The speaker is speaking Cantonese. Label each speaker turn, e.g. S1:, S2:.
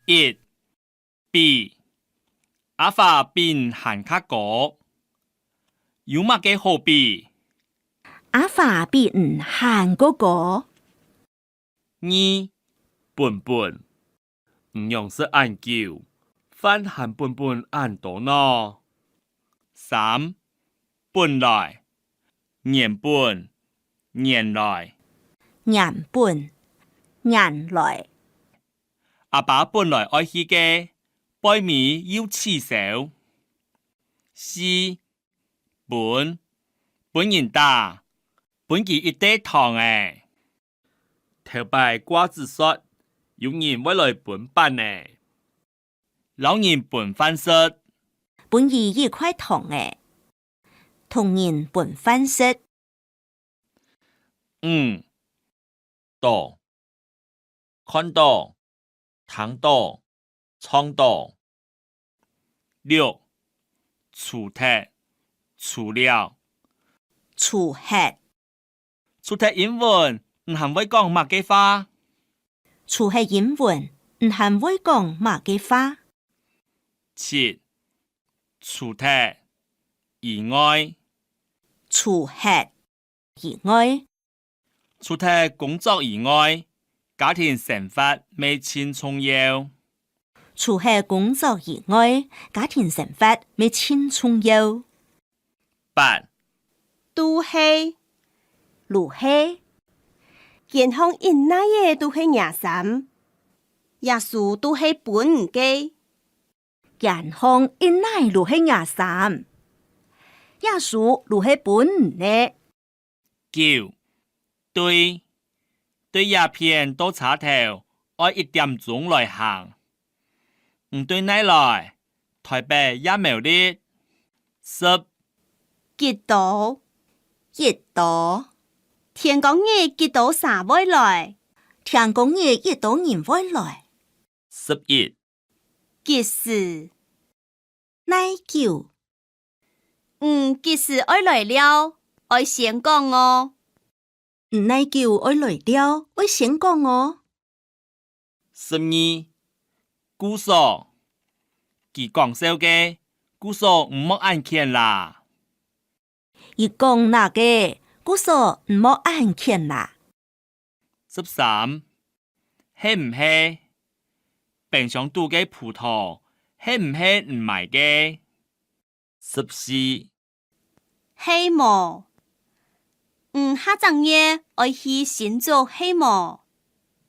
S1: 一 B 阿法变限较高，有乜嘅好比？
S2: 阿法比限嗰個。
S1: 二笨笨，唔用是按叫，反限笨笨按多呢。三本來，原本，原來。
S2: 原本，原來。
S1: 阿爸本來愛去嘅，背面要刺手。四本人打，本佢一堆糖誒。頭擺瓜子說，有人會來本辦誒。老人本番說，
S2: 本兒一塊糖誒，同人本番說。
S1: 到，看到，聽到，唱到。六除踢，除了。
S2: 除黑，
S1: 除踢英文唔係會講乜嘅話？
S2: 除係英文，唔係會講乜嘅話。
S1: 七除踢以外，
S2: 除黑以外，
S1: 除踢工作以外，家庭生活未輕重要。
S2: 除係工作以外，家庭生活未輕重要。
S1: 八
S3: 都係，
S2: 如係，
S3: 健康因那嘢都係廿三，耶穌都係本唔嘅。
S2: 健康因乃如係廿三，耶穌如係本呢。
S1: 九對鴉片到茶頭，愛1點鐘來行。唔對奶來，台北也冇哩。十
S3: 幾多？
S2: 一多，
S3: 天講嘢幾多啥會來？
S2: 聽講嘢一多人會來。
S1: 11
S3: 幾時？
S2: 奶酒，
S3: 幾時愛來了？愛先講哦。
S2: 奶酒愛來了，愛先講哦。
S1: 12故所，佢講笑嘅，故所唔莫按鍵啦。
S2: 伊講那個，故所唔莫按鍵啦。
S1: 13係唔係？冰箱度嘅葡萄係唔係唔賣嘅？14
S3: 希望，下陣嘢愛去先做希望。